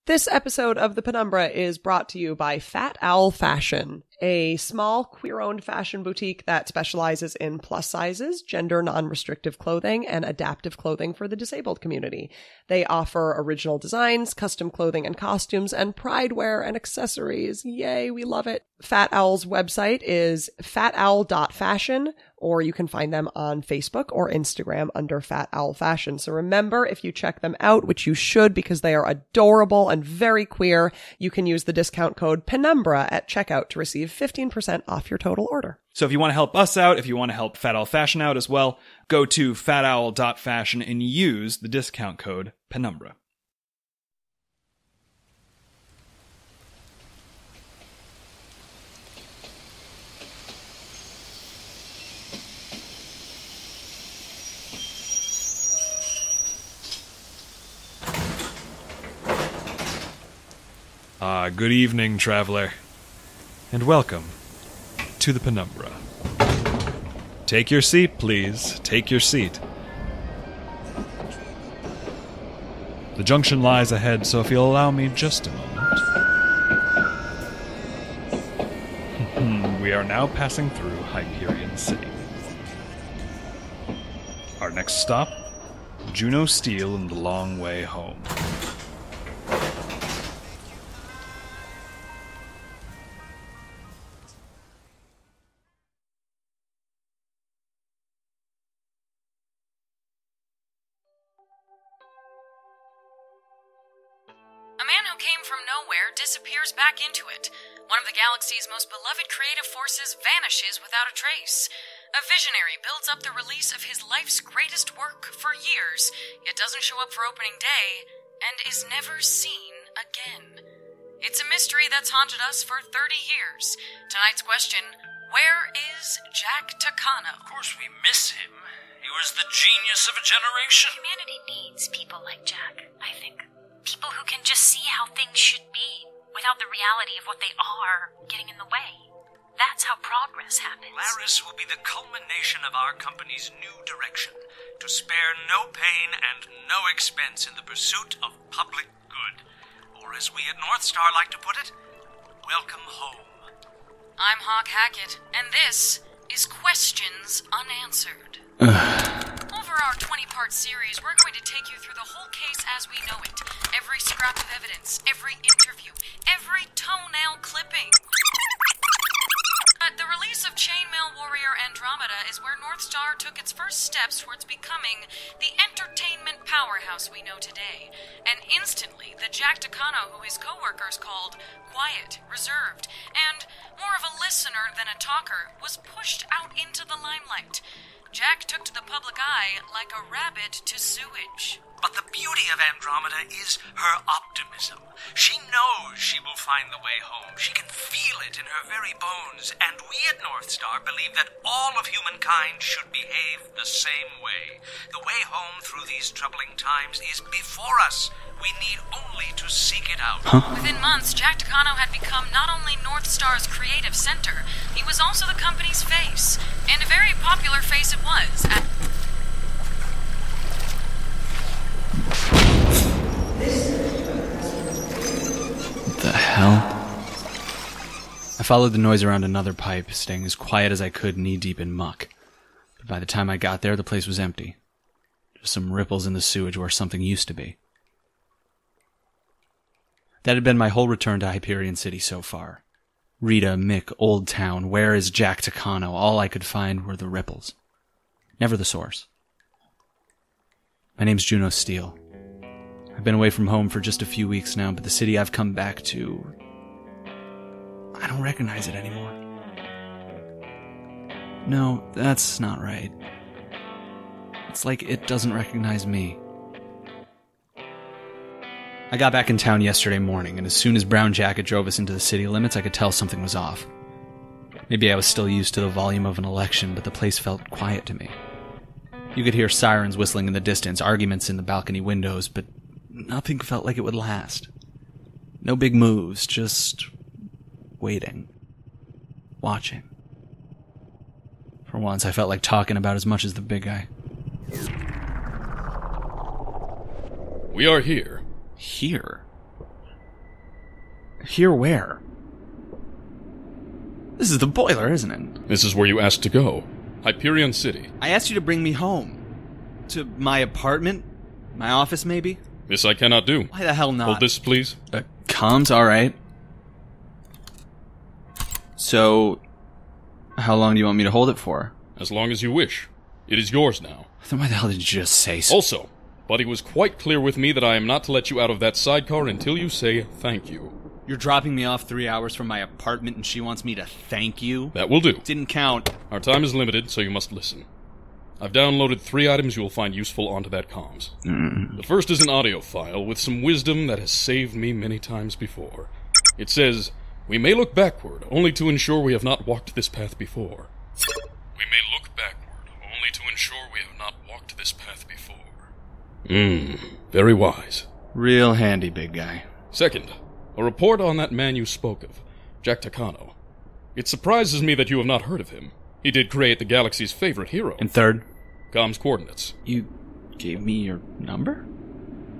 This episode of the Penumbra is brought to you by Fat Owl Fashion, a small queer-owned fashion boutique that specializes in plus sizes, gender non-restrictive clothing, and adaptive clothing for the disabled community. They offer original designs, custom clothing and costumes, and pride wear and accessories. Yay, we love it. Fat Owl's website is fatowl.fashion, or you can find them on Facebook or Instagram under Fat Owl Fashion. So remember, if you check them out, which you should because they are adorable and very queer, you can use the discount code Penumbra at checkout to receive 15% off your total order. So if you want to help us out, if you want to help Fat Owl Fashion out as well, go to fatowl.fashion and use the discount code Penumbra. Good evening, traveler, and welcome to the Penumbra. Take your seat, please. Take your seat. The junction lies ahead, so if you'll allow me just a moment. We are now passing through Hyperion City. Our next stop, Juno Steel and the Long Way Home. Disappears back into it. One of the galaxy's most beloved creative forces vanishes without a trace. A visionary builds up the release of his life's greatest work for years, yet doesn't show up for opening day, and is never seen again. It's a mystery that's haunted us for 30 years. Tonight's question, where is Jack Takano? Of course we miss him. He was the genius of a generation. Humanity needs people like Jack, I think. People who can just see how things should be, without the reality of what they are getting in the way. That's how progress happens. Laris will be the culmination of our company's new direction, to spare no pain and no expense in the pursuit of public good. Or as we at North Star like to put it, welcome home. I'm Hawk Hackett, and this is Questions Unanswered. Over our 20-part series, we're going to take you through the whole case as we know it. Every scrap of evidence, every interview, every toenail clipping. The release of Chainmail Warrior Andromeda is where North Star took its first steps towards becoming the entertainment powerhouse we know today. And instantly, the Jack Takano who his co-workers called quiet, reserved, and more of a listener than a talker, was pushed out into the limelight. Jack took to the public eye like a rabbit to sewage. But the beauty of Andromeda is her optimism. She knows she will find the way home. She can feel it in her very bones. And we at North Star believe that all of humankind should behave the same way. The way home through these troubling times is before us. We need only to seek it out. Within months, Jack Takano had become not only North Star's creative center, he was also the company's face. And a very popular face it was. What the hell? I followed the noise around another pipe, staying as quiet as I could, knee-deep in muck. But by the time I got there, the place was empty. Just some ripples in the sewage where something used to be. That had been my whole return to Hyperion City so far. Rita, Mick, Old Town, where is Jack Takano? All I could find were the ripples. Never the source. My name's Juno Steel. I've been away from home for just a few weeks now, but the city I've come back to, I don't recognize it anymore. No, that's not right. It's like it doesn't recognize me. I got back in town yesterday morning, and as soon as Brown Jacket drove us into the city limits, I could tell something was off. Maybe I was still used to the volume of an election, but the place felt quiet to me. You could hear sirens whistling in the distance, arguments in the balcony windows, but nothing felt like it would last. No big moves, just waiting. Watching. For once, I felt like talking about as much as the big guy. We are here. Here? Here where? This is the boiler, isn't it? This is where you asked to go. Hyperion City. I asked you to bring me home. To my apartment? My office, maybe? This I cannot do. Why the hell not? Hold this, please. Comms, alright. So, how long do you want me to hold it for? As long as you wish. It is yours now. Then why the hell did you just say so? Also, Buddy was quite clear with me that I am not to let you out of that sidecar until you say thank you. You're dropping me off 3 hours from my apartment and she wants me to thank you? That will do. Didn't count. Our time is limited, so you must listen. I've downloaded 3 items you will find useful onto that comms. The first is an audio file with some wisdom that has saved me many times before. It says, "We may look backward, only to ensure we have not walked this path before." We may look backward, only to ensure we have not walked this path before. Very wise. Real handy, big guy. Second, a report on that man you spoke of, Jack Takano. It surprises me that you have not heard of him. He did create the galaxy's favorite hero. And third? Comms coordinates. You gave me your number?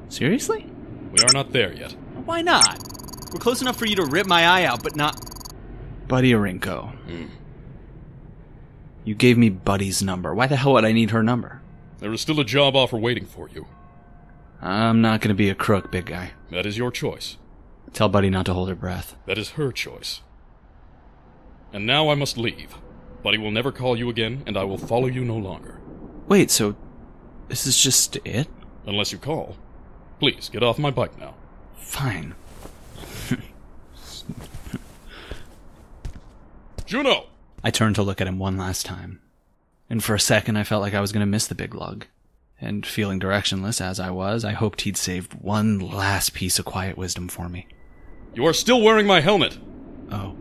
Seriously? We are not there yet. Why not? We're close enough for you to rip my eye out, but not... Buddy Orinko. You gave me Buddy's number. Why the hell would I need her number? There is still a job offer waiting for you. I'm not gonna be a crook, big guy. That is your choice. Tell Buddy not to hold her breath. That is her choice. And now I must leave. Buddy will never call you again, and I will follow you no longer. Wait, so this is just it? Unless you call. Please, get off my bike now. Fine. Juno! I turned to look at him one last time. And for a second I felt like I was going to miss the big lug. And feeling directionless as I was, I hoped he'd saved one last piece of quiet wisdom for me. You are still wearing my helmet! Oh.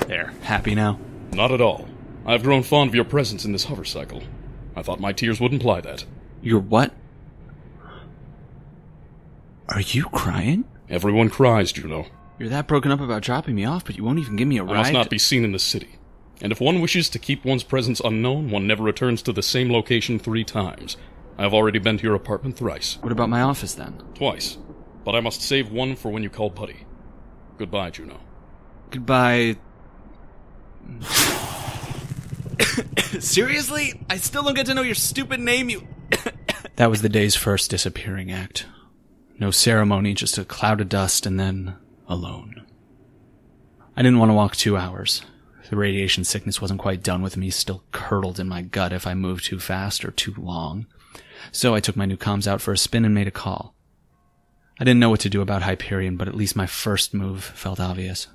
There, happy now? Not at all. I've grown fond of your presence in this hover cycle. I thought my tears would imply that. You're what? Are you crying? Everyone cries, Juno. You're that broken up about dropping me off, but you won't even give me a ride? I must not be seen in the city. And if one wishes to keep one's presence unknown, one never returns to the same location 3 times. I have already been to your apartment thrice. What about my office, then? Twice. But I must save one for when you call Buddy. Goodbye, Juno. Goodbye... Seriously? I still don't get to know your stupid name, you... That was the day's first disappearing act. No ceremony, just a cloud of dust, and then... alone. I didn't want to walk 2 hours. The radiation sickness wasn't quite done with me, still curdled in my gut if I moved too fast or too long. So I took my new comms out for a spin and made a call. I didn't know what to do about Hyperion, but at least my first move felt obvious.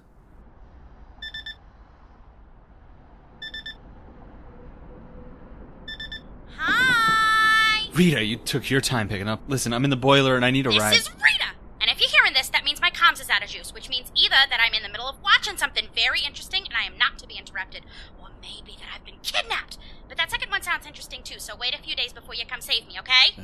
Hi! Rita, you took your time picking up. Listen, I'm in the boiler and I need a ride. This is Rita! And if you're hearing this, that means my comms is out of juice, which means either that I'm in the middle of watching something very interesting and I am not to be interrupted, or maybe that I've been kidnapped. But that second one sounds interesting too, so wait a few days before you come save me, okay?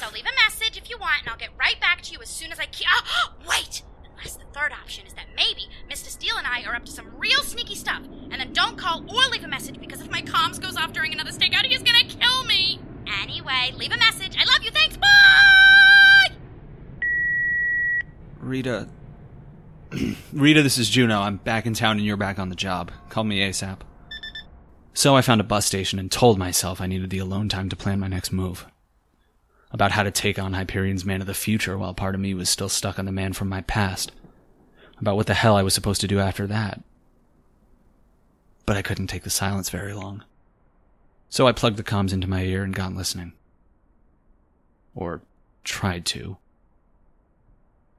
So leave a message if you want, and I'll get right back to you as soon as I can. Oh, wait! Unless the third option is that maybe Mr. Steel and I are up to some real sneaky stuff, and then don't call or leave a message, because if my comms goes off during another stakeout, he's gonna kill me! Anyway, leave a message. I love you, thanks, bye! Rita... Rita, this is Juno. I'm back in town and you're back on the job. Call me ASAP. So I found a bus station and told myself I needed the alone time to plan my next move. About how to take on Hyperion's man of the future while part of me was still stuck on the man from my past. About what the hell I was supposed to do after that. But I couldn't take the silence very long. So I plugged the comms into my ear and got listening. Or tried to.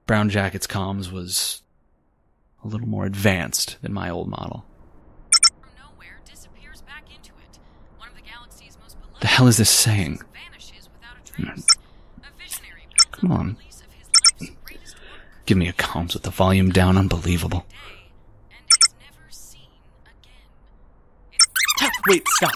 Brown Jacket's comms was a little more advanced than my old model. From nowhere, disappears back into it. One of the galaxy's most beloved The hell is this saying? vanishes without a trace. A visionary Come on. release of his life's greatest work Give me a comms with the volume down. Unbelievable. day, and is never seen again. Wait, stop.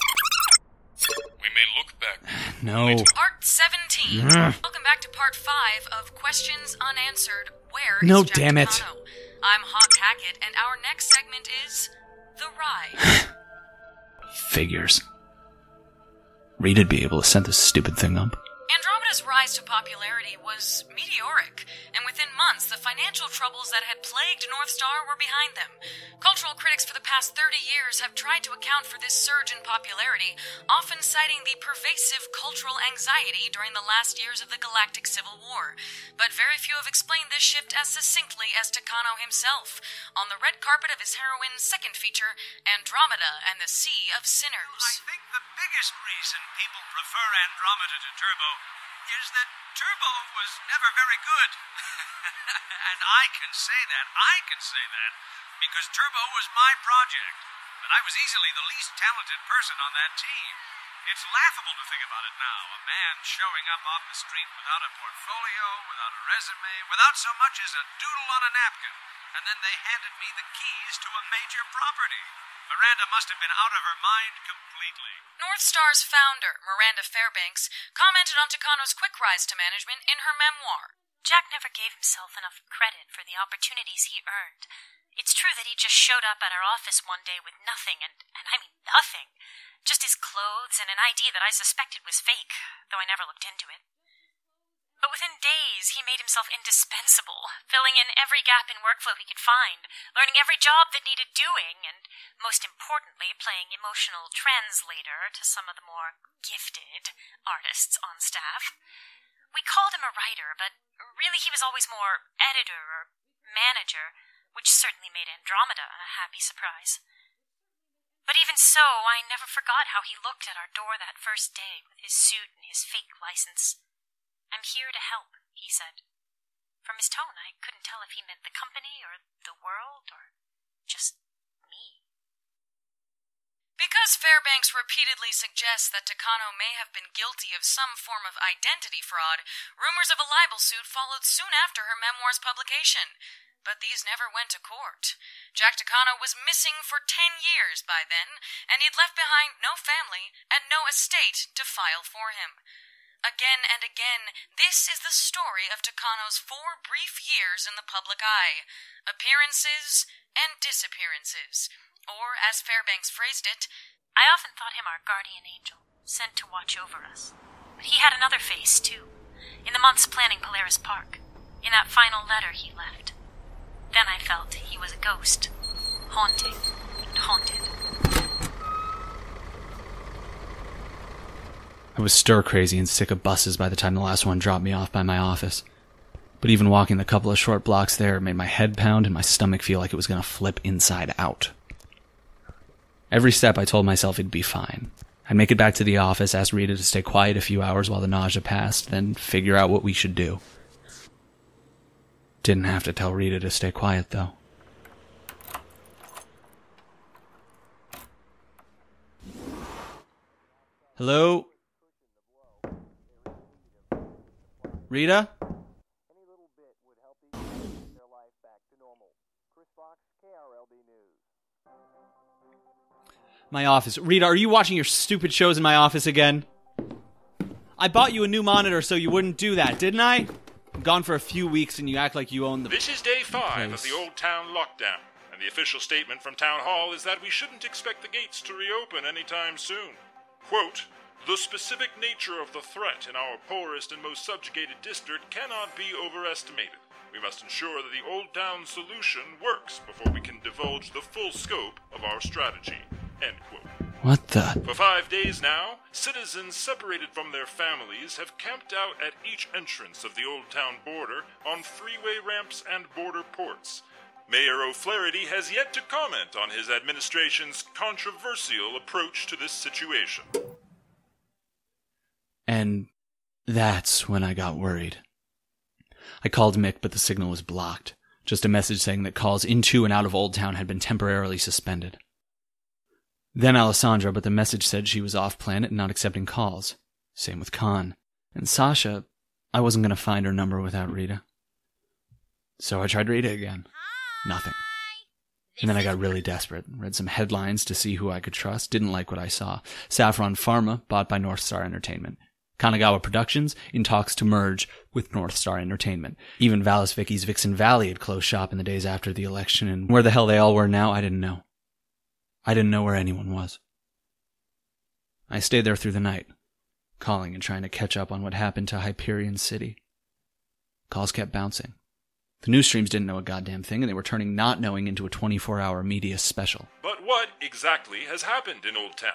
We may look back. No. Part 17. Welcome back to part 5 of Questions Unanswered. Where is No, Jack damn it. Takano? I'm Hawk Hackett, and our next segment is The Ride. Figures. Rita'd be able to set this stupid thing up. Andromeda Andromeda's rise to popularity was meteoric, and within months the financial troubles that had plagued North Star were behind them. Cultural critics for the past 30 years have tried to account for this surge in popularity, often citing the pervasive cultural anxiety during the last years of the Galactic Civil War. But very few have explained this shift as succinctly as Takano himself, on the red carpet of his heroine's second feature, Andromeda and the Sea of Sinners. I think the biggest reason people prefer Andromeda to Turbo is that Turbo was never very good. And I can say that, because Turbo was my project, but I was easily the least talented person on that team. It's laughable to think about it now, a man showing up off the street without a portfolio, without a resume, without so much as a doodle on a napkin, and then they handed me the keys to a major property. Miranda must have been out of her mind completely. North Star's founder, Miranda Fairbanks, commented on Takano's quick rise to management in her memoir. Jack never gave himself enough credit for the opportunities he earned. It's true that he just showed up at our office one day with nothing, and I mean nothing. Just his clothes and an ID that I suspected was fake, though I never looked into it. But within days, he made himself indispensable, filling in every gap in workflow he could find, learning every job that needed doing, and most importantly, playing emotional translator to some of the more gifted artists on staff. We called him a writer, but really he was always more editor or manager, which certainly made Andromeda a happy surprise. But even so, I never forgot how he looked at our door that first day with his suit and his fake license. "I'm here to help," he said. From his tone, I couldn't tell if he meant the company or the world or just me. Because Fairbanks repeatedly suggests that Takano may have been guilty of some form of identity fraud, rumors of a libel suit followed soon after her memoir's publication. But these never went to court. Jack Takano was missing for 10 years by then, and he'd left behind no family and no estate to file for him. Again and again, this is the story of Takano's 4 brief years in the public eye. Appearances and disappearances. Or, as Fairbanks phrased it, I often thought him our guardian angel, sent to watch over us. But he had another face, too, in the months planning Polaris Park, in that final letter he left. Then I felt he was a ghost, haunting and haunted. I was stir-crazy and sick of buses by the time the last one dropped me off by my office. But even walking the couple of short blocks there made my head pound and my stomach feel like it was going to flip inside out. Every step I told myself it'd be fine. I'd make it back to the office, ask Rita to stay quiet a few hours while the nausea passed, then figure out what we should do. Didn't have to tell Rita to stay quiet, though. Hello? Rita? Any little bit would help these people get their life back to normal. Chris Fox, KRLD News. My office. Rita, are you watching your stupid shows in my office again? I bought you a new monitor so you wouldn't do that, didn't I? I'm gone for a few weeks and you act like you own the... This is day 5 of the Old Town lockdown, and the official statement from Town Hall is that we shouldn't expect the gates to reopen anytime soon. Quote, "The specific nature of the threat in our poorest and most subjugated district cannot be overestimated. We must ensure that the Old Town solution works before we can divulge the full scope of our strategy." End quote. What the... For 5 days now, citizens separated from their families have camped out at each entrance of the Old Town border on freeway ramps and border ports. Mayor O'Flaherty has yet to comment on his administration's controversial approach to this situation. And that's when I got worried. I called Mick, but the signal was blocked. Just a message saying that calls into and out of Old Town had been temporarily suspended. Then Alessandra, but the message said she was off-planet and not accepting calls. Same with Khan. And Sasha, I wasn't going to find her number without Rita. So I tried Rita again. Nothing. And then I got really desperate. Read some headlines to see who I could trust. Didn't like what I saw. Saffron Pharma, bought by North Star Entertainment. Kanagawa Productions, in talks to merge with North Star Entertainment. Even Valis Vicky's Vixen Valley had closed shop in the days after the election, and where the hell they all were now, I didn't know. I didn't know where anyone was. I stayed there through the night. calling and trying to catch up on what happened to Hyperion City. Calls kept bouncing. The news streams didn't know a goddamn thing, and they were turning not knowing into a 24-hour media special. But what exactly has happened in Old Town?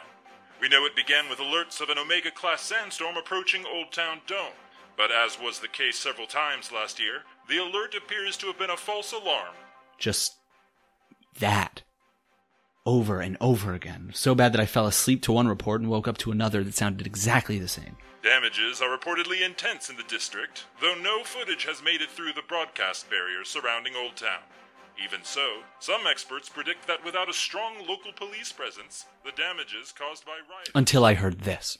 We know it began with alerts of an Omega-class sandstorm approaching Old Town Dome. But as was the case several times last year, the alert appears to have been a false alarm. Just that. Over and over again. So bad that I fell asleep to one report and woke up to another that sounded exactly the same. Damages are reportedly intense in the district, though no footage has made it through the broadcast barriers surrounding Old Town. Even so, some experts predict that without a strong local police presence, the damages caused by riots... Until I heard this.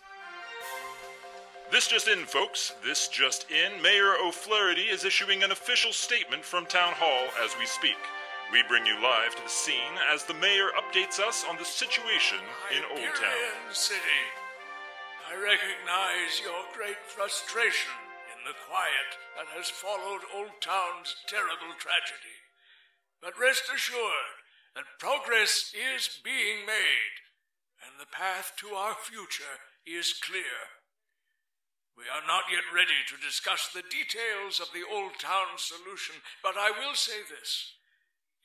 This just in, folks. This just in. Mayor O'Flaherty is issuing an official statement from Town Hall as we speak. We bring you live to the scene as the mayor updates us on the situation in Old Town. Hyperion City, I recognize your great frustration in the quiet that has followed Old Town's terrible tragedy. But rest assured that progress is being made, and the path to our future is clear. We are not yet ready to discuss the details of the Old Town solution, but I will say this.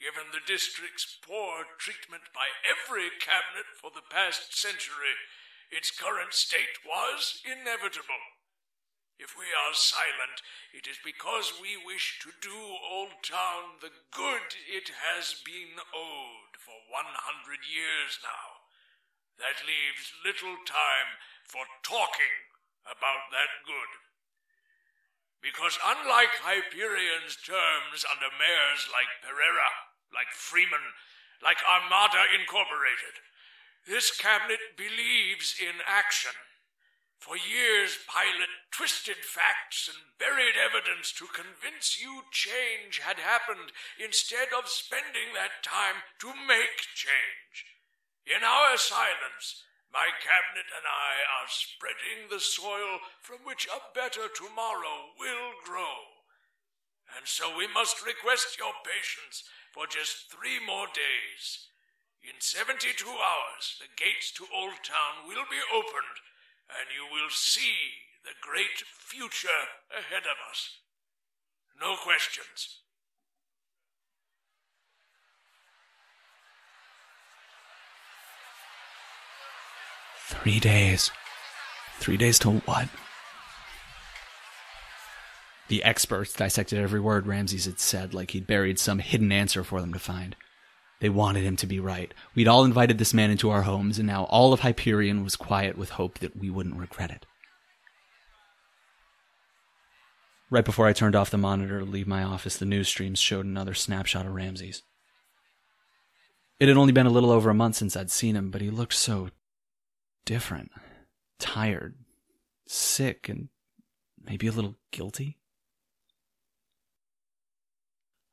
Given the district's poor treatment by every cabinet for the past century, its current state was inevitable. If we are silent, it is because we wish to do Old Town the good it has been owed for 100 years now. That leaves little time for talking about that good. Because unlike Hyperion's terms under mayors like Pereira, like Freeman, like Armada Incorporated, this cabinet believes in action. For years, Pilot twisted facts and buried evidence to convince you change had happened instead of spending that time to make change. In our silence, my cabinet and I are spreading the soil from which a better tomorrow will grow. And so we must request your patience for just 3 more days. In 72 hours, the gates to Old Town will be opened, and you will see the great future ahead of us. No questions. Three days. 3 days to what? The experts dissected every word Ramses had said like he'd buried some hidden answer for them to find. They wanted him to be right. We'd all invited this man into our homes, and now all of Hyperion was quiet with hope that we wouldn't regret it. Right before I turned off the monitor to leave my office, the news streams showed another snapshot of Ramses. It had only been a little over a month since I'd seen him, but he looked so different. Tired, sick, and maybe a little guilty.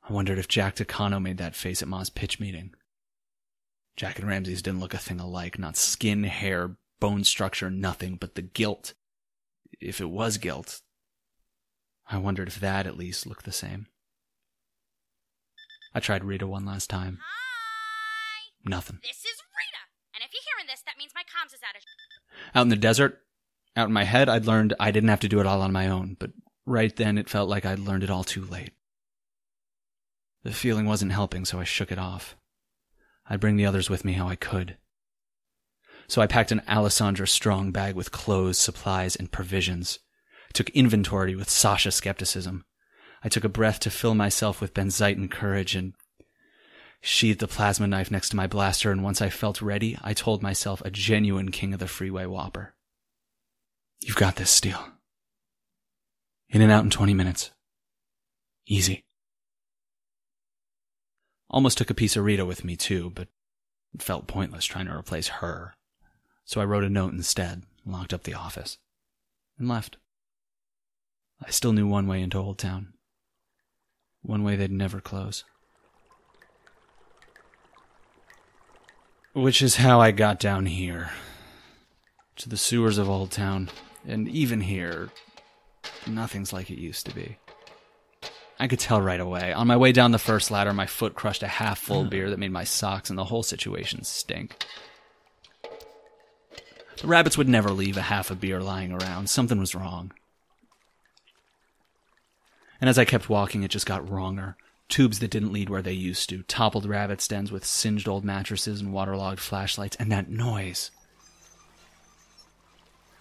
I wondered if Jack Takano made that face at Ma's pitch meeting. Jack and Ramses didn't look a thing alike, not skin, hair, bone structure, nothing, but the guilt. If it was guilt, I wondered if that at least looked the same. I tried Rita one last time. Hi! Nothing. This is Rita! And if you're hearing this, that means my comms is out of... Out in the desert, out in my head, I'd learned I didn't have to do it all on my own, but right then it felt like I'd learned it all too late. The feeling wasn't helping, so I shook it off. I'd bring the others with me how I could. So I packed an Alessandra Strong bag with clothes, supplies, and provisions. I took inventory with Sasha skepticism. I took a breath to fill myself with benzite and courage, and sheathed the plasma knife next to my blaster, and once I felt ready, I told myself a genuine king of the freeway whopper. You've got this, Steel. In and out in 20 minutes. Easy. Almost took a piece of Rita with me, too, but it felt pointless trying to replace her. So I wrote a note instead, locked up the office, and left. I still knew one way into Old Town. One way they'd never close. Which is how I got down here. To the sewers of Old Town. And even here, nothing's like it used to be. I could tell right away. On my way down the first ladder, my foot crushed a half-full beer that made my socks and the whole situation stink. The rabbits would never leave a half a beer lying around. Something was wrong. And as I kept walking, it just got wronger. Tubes that didn't lead where they used to. Toppled rabbit dens with singed old mattresses and waterlogged flashlights. And that noise.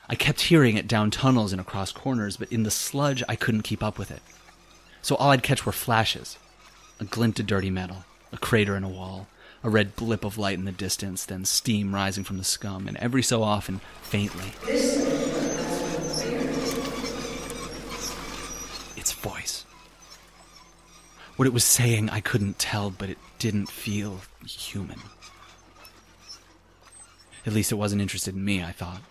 I kept hearing it down tunnels and across corners, but in the sludge, I couldn't keep up with it. So all I'd catch were flashes. A glint of dirty metal. A crater in a wall. A red blip of light in the distance, then steam rising from the scum, and every so often, faintly, its voice. What it was saying, I couldn't tell, but it didn't feel human. At least it wasn't interested in me, I thought.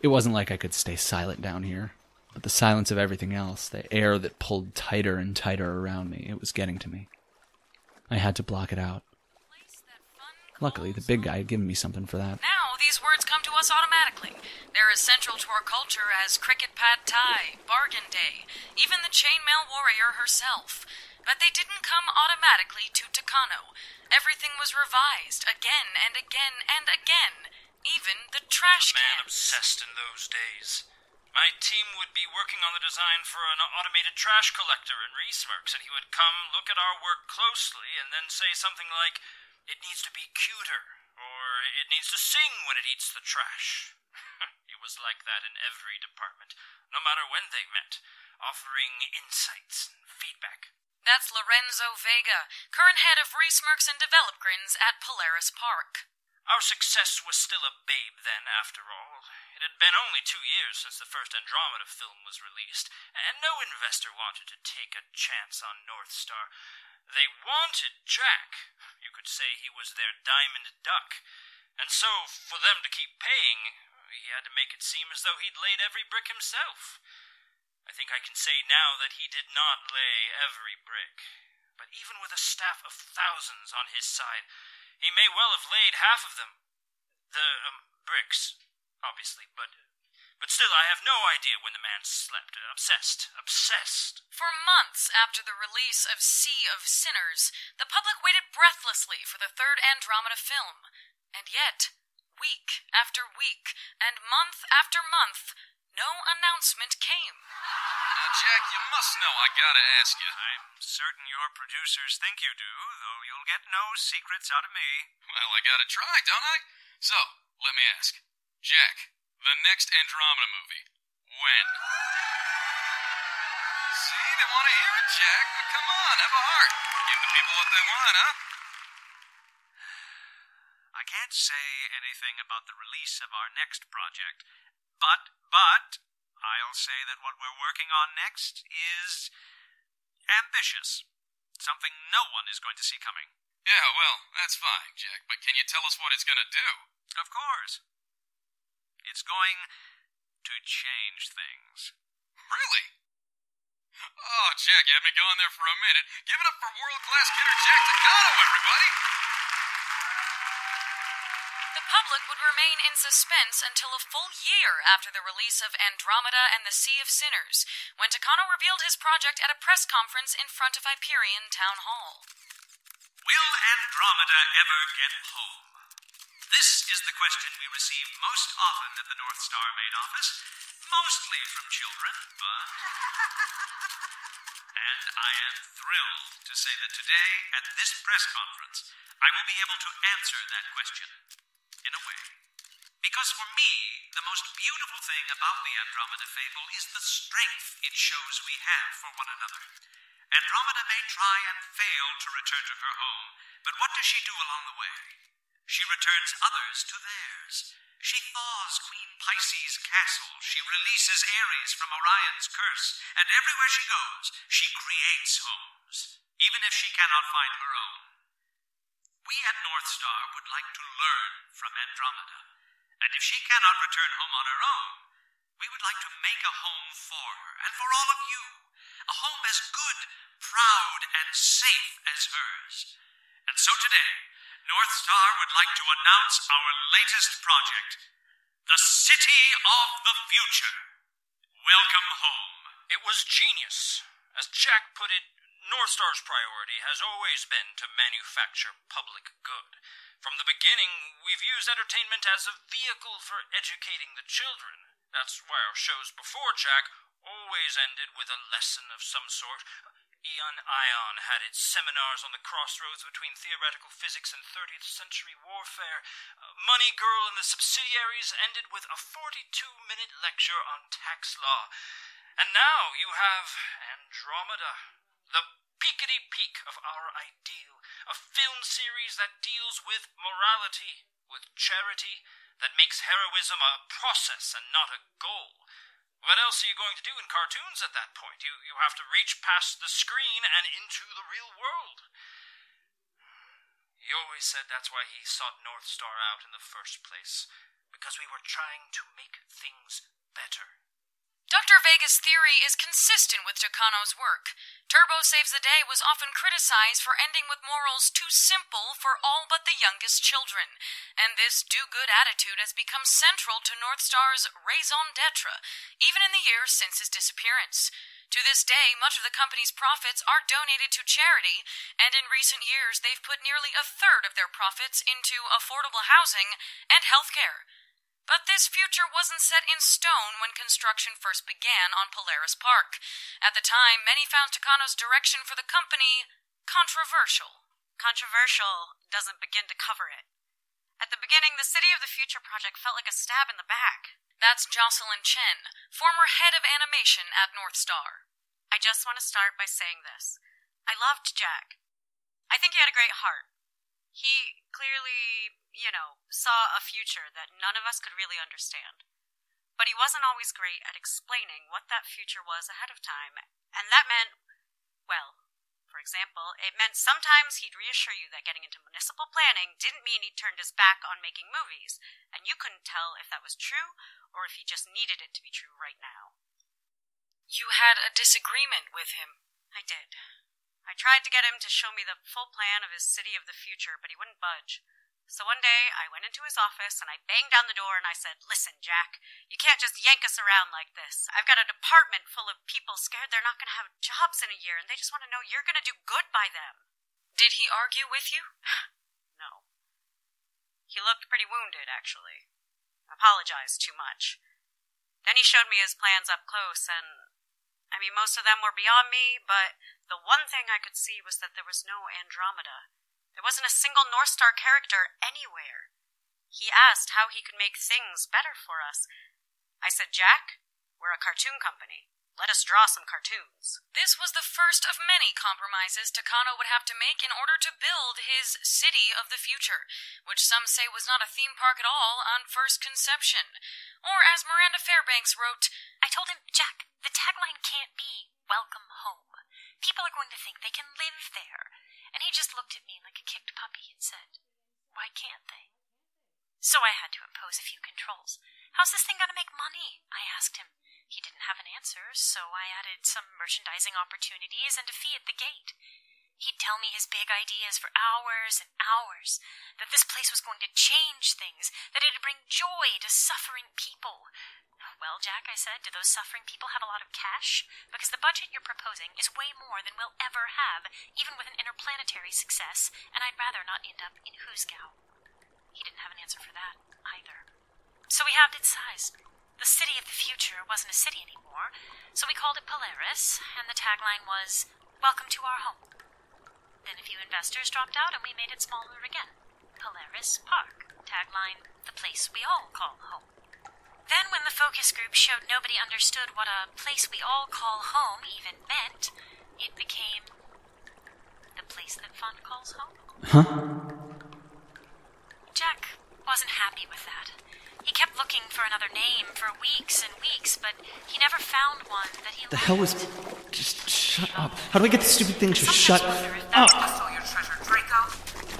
It wasn't like I could stay silent down here, but the silence of everything else, the air that pulled tighter and tighter around me, it was getting to me. I had to block it out. Luckily, the big guy had given me something for that. Now, these words come to us automatically. They're as central to our culture as cricket pad thai, bargain day, even the chainmail warrior herself. But they didn't come automatically to Takano. Everything was revised again and again and again. Even the trash Man cans. obsessed in those days. My team would be working on the design for an automated trash collector in Reesmerks, and he would come, look at our work closely, and then say something like, "It needs to be cuter," or "It needs to sing when it eats the trash." It was like that in every department, no matter when they met, offering insights and feedback. That's Lorenzo Vega, current head of Reesmerks and Developgrins at Polaris Park. Our success was still a babe then, after all. It had been only 2 years since the first Andromeda film was released, and no investor wanted to take a chance on North Star. They wanted Jack. You could say he was their diamond duck. And so, for them to keep paying, he had to make it seem as though he'd laid every brick himself. I think I can say now that he did not lay every brick. But even with a staff of thousands on his side, he may well have laid half of them. The bricks, obviously, but still I have no idea when the man slept. Obsessed. For months after the release of Sea of Sinners, the public waited breathlessly for the third Andromeda film. And yet, week after week, and month after month, no announcement came. Now, Jack, you must know I gotta ask you. I'm certain your producers think you do, though you'll get no secrets out of me. Well, I gotta try, don't I? So, let me ask. Jack, the next Andromeda movie, when? See, they want to hear it, Jack. Now, come on, have a heart. Give the people what they want, huh? I can't say anything about the release of our next project, but I'll say that what we're working on next is ambitious. Something no one is going to see coming. Yeah, well, that's fine, Jack, but can you tell us what it's gonna do? Of course. It's going to change things. Really? Oh, Jack, you had me going there for a minute. Give it up for world-class kidder Jack Takano, everybody! The public would remain in suspense until a full year after the release of Andromeda and the Sea of Sinners, when Takano revealed his project at a press conference in front of Hyperion Town Hall. Will Andromeda ever get home? This is the question we receive most often at the North Star main office, mostly from children, but... And I am thrilled to say that today, at this press conference, I will be able to answer that question, in a way. Because for me, the most beautiful thing about the Andromeda fable is the strength it shows we have for one another. Andromeda may try and fail to return to her home, but what does she do along the way? She returns others to theirs. She thaws Queen Pisces' castle. She releases Ares from Orion's curse. And everywhere she goes, she creates homes, even if she cannot find her own. We at North Star would like to learn from Andromeda. And if she cannot return home on her own, we would like to make a home for her and for all of you. A home as good, proud, and safe as hers. And so today, North Star would like to announce our latest project, the City of the Future. Welcome home. It was genius. As Jack put it, Northstar's priority has always been to manufacture public good. From the beginning, we've used entertainment as a vehicle for educating the children. That's why our shows before Jack always ended with a lesson of some sort. Eon Ion had its seminars on the crossroads between theoretical physics and 30th century warfare. Money Girl and the Subsidiaries ended with a 42-minute lecture on tax law. And now you have Andromeda, the peakity-peak of our ideal, a film series that deals with morality, with charity, that makes heroism a process and not a goal. What else are you going to do in cartoons at that point? You have to reach past the screen and into the real world. He always said that's why he sought Northstar out in the first place, because we were trying to make things better. Dr. Vega's theory is consistent with Takano's work. Turbo Saves the Day was often criticized for ending with morals too simple for all but the youngest children, and this do-good attitude has become central to Northstar's raison d'etre, even in the years since his disappearance. To this day, much of the company's profits are donated to charity, and in recent years they've put nearly a third of their profits into affordable housing and healthcare. But this future wasn't set in stone when construction first began on Polaris Park. At the time, many found Takano's direction for the company controversial. Controversial doesn't begin to cover it. At the beginning, the City of the Future project felt like a stab in the back. That's Jocelyn Chen, former head of animation at Northstar. I just want to start by saying this. I loved Jack. I think he had a great heart. He clearly, saw a future that none of us could really understand. But he wasn't always great at explaining what that future was ahead of time, and that meant, well, for example, it meant sometimes he'd reassure you that getting into municipal planning didn't mean he'd turned his back on making movies, and you couldn't tell if that was true or if he just needed it to be true right now. You had a disagreement with him. I did. I tried to get him to show me the full plan of his City of the Future, but he wouldn't budge. So one day, I went into his office, and I banged down the door, and I said, "Listen, Jack, you can't just yank us around like this. I've got a department full of people scared they're not going to have jobs in a year, and they just want to know you're going to do good by them." Did he argue with you? No. He looked pretty wounded, actually. Apologized too much. Then he showed me his plans up close, and most of them were beyond me, but the one thing I could see was that there was no Andromeda. There wasn't a single Northstar character anywhere. He asked how he could make things better for us. I said, "Jack, we're a cartoon company. Let us draw some cartoons." This was the first of many compromises Takano would have to make in order to build his City of the Future, which some say was not a theme park at all on first conception. Or, as Miranda Fairbanks wrote, "I told him, Jack, the tagline can't be, 'Welcome home.' People are going to think they can live there." And he just looked at me like a kicked puppy and said, "Why can't they?" So I had to impose a few controls. "How's this thing going to make money?" I asked him. He didn't have an answer, so I added some merchandising opportunities and a fee at the gate. He'd tell me his big ideas for hours and hours, that this place was going to change things, that it'd bring joy to suffering people. "Well, Jack," I said, "do those suffering people have a lot of cash? Because the budget you're proposing is way more than we'll ever have, even with an interplanetary success, and I'd rather not end up in Huzgau." He didn't have an answer for that, either. So we halved its size. The City of the Future wasn't a city anymore, so we called it Polaris, and the tagline was, "Welcome to our home." Then a few investors dropped out, and we made it smaller again. Polaris Park. Tagline, "The place we all call home." Then when the focus group showed nobody understood what a place we all call home even meant, it became the place that fun calls home. Jack wasn't happy with that. He kept looking for another name for weeks and weeks, but he never found one that he liked. The hell was... Just shut up. How do I get this stupid thing to shut up? Stole your treasure, Draco.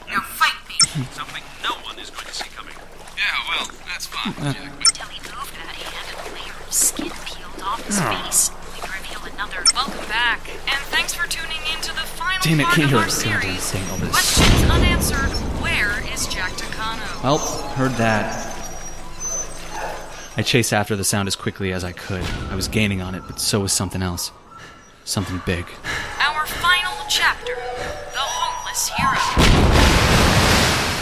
Now fight me. Something no one is going to see coming. Yeah, well, that's fine, Jack. Until he moved that hand and a layer of skin peeled off his face, only to reveal another. Welcome back, and thanks for tuning in to the final Damn it, part can't of hear our it. series. Saying all this. Questions unanswered. Where is Jack Takano? Well, heard that. I chased after the sound as quickly as I could. I was gaining on it, but so was something else. Something big. Our final chapter, The Homeless Hero.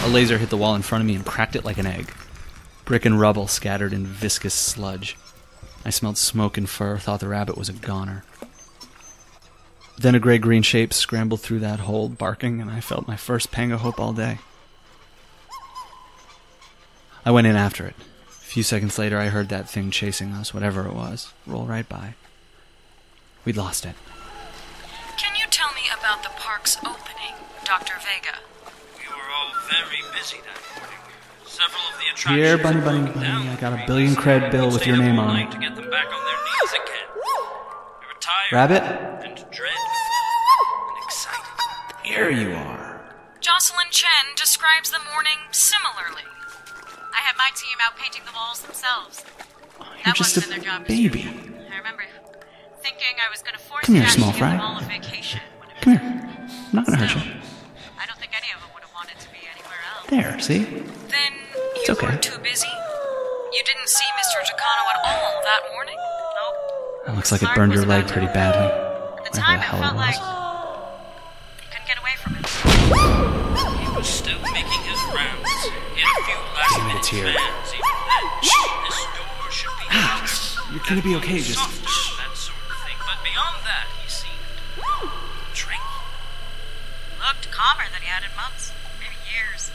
A laser hit the wall in front of me and cracked it like an egg. Brick and rubble scattered in viscous sludge. I smelled smoke and fur, thought the rabbit was a goner. Then a gray-green shape scrambled through that hole, barking, and I felt my first pang of hope all day. I went in after it. A few seconds later, I heard that thing chasing us, whatever it was, roll right by. We'd lost it. Can you tell me about the park's opening, Dr. Vega? We were all very busy that morning. Several of the attractions Here, bunny, were bunny, broken bunny, down I got a the billion previous cred night. bill We with stayed your up name all on night it. to get them back on their knees again. We were tired Rabbit? and dreadful and excited. Here you are. Jocelyn Chen describes the morning similarly. I had my team out painting the walls themselves. You're just wasn't a in their job baby. description. I remember thinking I was going to force Come here, Jack small to give fry. them all a vacation. Come here. I'm not gonna hurt you. I don't think any of them would have wanted to be anywhere else. There, see? Then It's you okay. were too busy? You didn't see Mr. Takano at all that morning? Nope. That looks like it burned your leg pretty badly. At the Whatever time, the it hell felt it like was. you couldn't get away from it. He was still making his rounds. He had a few last-minute tear. plans. Even then, this door should be You're gonna be okay, just... softer, that sort of thing. But beyond that, he seemed tranquil. Looked calmer than he had in months, maybe years.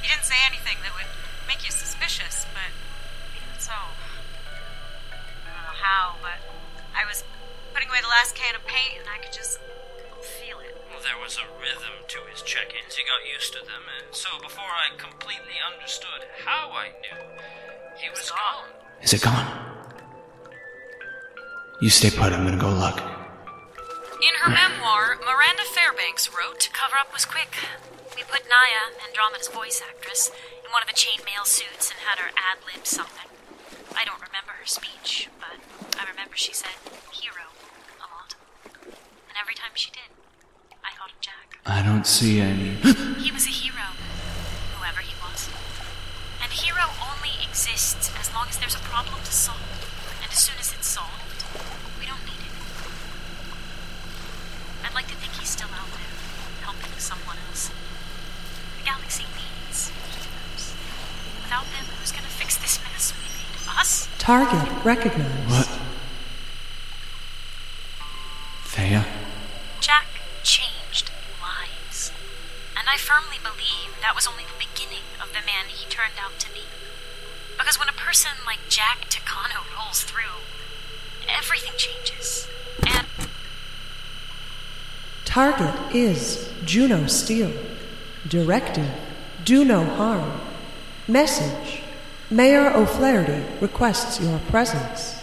He didn't say anything that would make you suspicious, but even so, I don't know how, but I was putting away the last can of paint and I could just feel it. Well, there was a rhythm to his check-ins. He got used to them, and so before I completely understood how I knew, he was gone. Is it gone? You stay put, I'm gonna go look. In her memoir, Miranda Fairbanks wrote, Cover-up was quick. We put Naya, Andromeda's voice actress, in one of the chainmail suits and had her ad-lib something. I don't remember her speech, but I remember she said hero a lot. And every time she did, I thought of Jack. I don't see any... He was a hero, whoever he was. And hero only exists as long as there's a problem to solve. And as soon as it's solved, we don't need it. I'd like to think he's still out there, helping someone else. The galaxy needs heroes. Without them, who's gonna fix this mess we made? Us? Target recognized. What? Thea? Jack changed lives. And I firmly believe that was only the beginning of the man he turned out to be. Because when a person like Jack Takano rolls through, everything changes. And Target is Juno Steel. Directive: do no harm. Message: Mayor O'Flaherty requests your presence.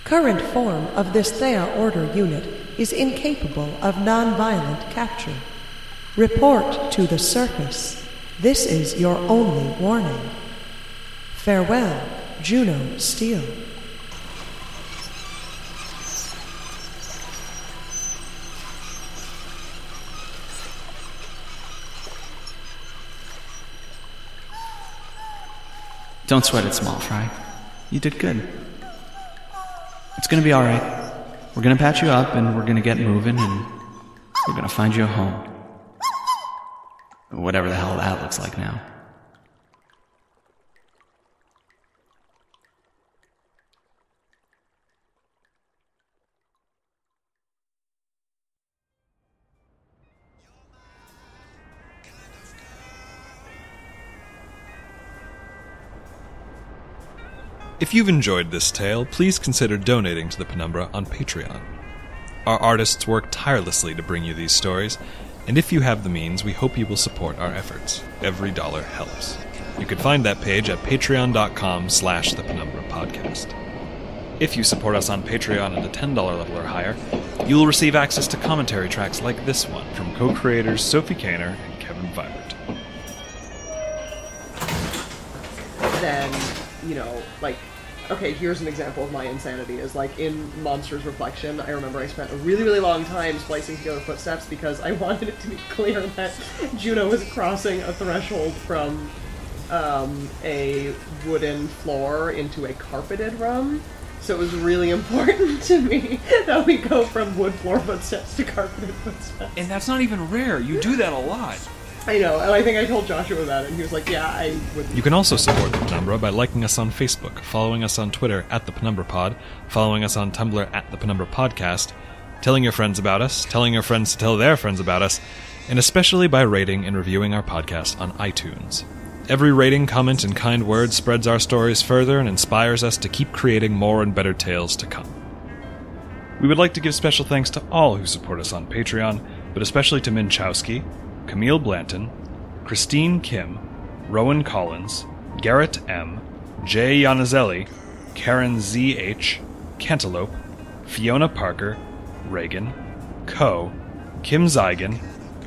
Current form of this Thea Order unit is incapable of non-violent capture. Report to the surface. This is your only warning. Farewell, Juno Steel. Don't sweat it, small fry. You did good. It's gonna be alright. We're gonna patch you up, and we're gonna get moving, and we're gonna find you a home. Whatever the hell that looks like now. If you've enjoyed this tale, please consider donating to the Penumbra on Patreon. Our artists work tirelessly to bring you these stories, and if you have the means, we hope you will support our efforts. Every dollar helps. You can find that page at patreon.com/The Penumbra Podcast. If you support us on Patreon at the $10 level or higher, you will receive access to commentary tracks like this one from co-creators Sophie Kaner and Kevin Vibert. Then, you know, like, okay, here's an example of my insanity, is like in Monsters Reflection, I remember I spent a really, really long time splicing together footsteps because I wanted it to be clear that Juno was crossing a threshold from a wooden floor into a carpeted room. So it was really important to me that we go from wood floor footsteps to carpeted footsteps. And that's not even rare. You do that a lot. I know, and I think I told Joshua about it, and he was like, yeah, I would. You can also support the Penumbra by liking us on Facebook, following us on Twitter @ThePenumbraPod, following us on Tumblr @ThePenumbraPodcast, telling your friends about us, telling your friends to tell their friends about us, and especially by rating and reviewing our podcast on iTunes. Every rating, comment, and kind word spreads our stories further and inspires us to keep creating more and better tales to come. We would like to give special thanks to all who support us on Patreon, but especially to Minchowski, Camille Blanton, Christine Kim, Rowan Collins, Garrett M., Jay Yanazelli, Karen Z.H., Cantaloupe, Fiona Parker, Reagan, Ko, Kim Zygan,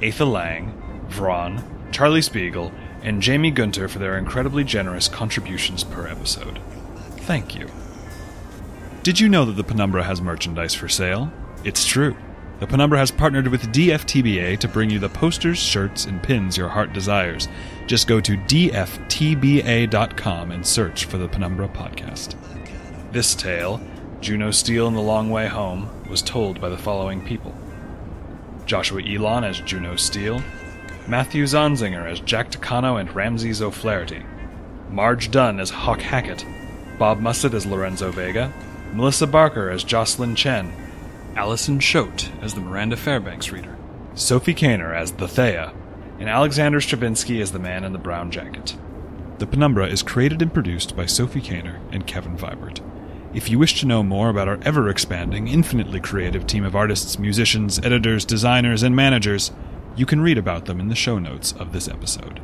Atha Lang, Vron, Charlie Spiegel, and Jamie Gunter for their incredibly generous contributions per episode. Thank you. Did you know that the Penumbra has merchandise for sale? It's true. The Penumbra has partnered with DFTBA to bring you the posters, shirts, and pins your heart desires. Just go to dftba.com and search for the Penumbra podcast. This tale, Juno Steel and the Long Way Home, was told by the following people. Joshua Elon as Juno Steel, Matthew Zonzinger as Jack Takano and Ramses O'Flaherty, Marge Dunn as Hawk Hackett, Bob Mussett as Lorenzo Vega, Melissa Barker as Jocelyn Chen, Allison Choate as the Miranda Fairbanks reader, Sophie Kaner as the Thea, and Alexander Stravinsky as the man in the brown jacket. The Penumbra is created and produced by Sophie Kaner and Kevin Vibert. If you wish to know more about our ever-expanding, infinitely creative team of artists, musicians, editors, designers, and managers, you can read about them in the show notes of this episode.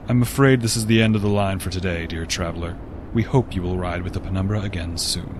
I'm afraid this is the end of the line for today, dear traveler. We hope you will ride with the Penumbra again soon.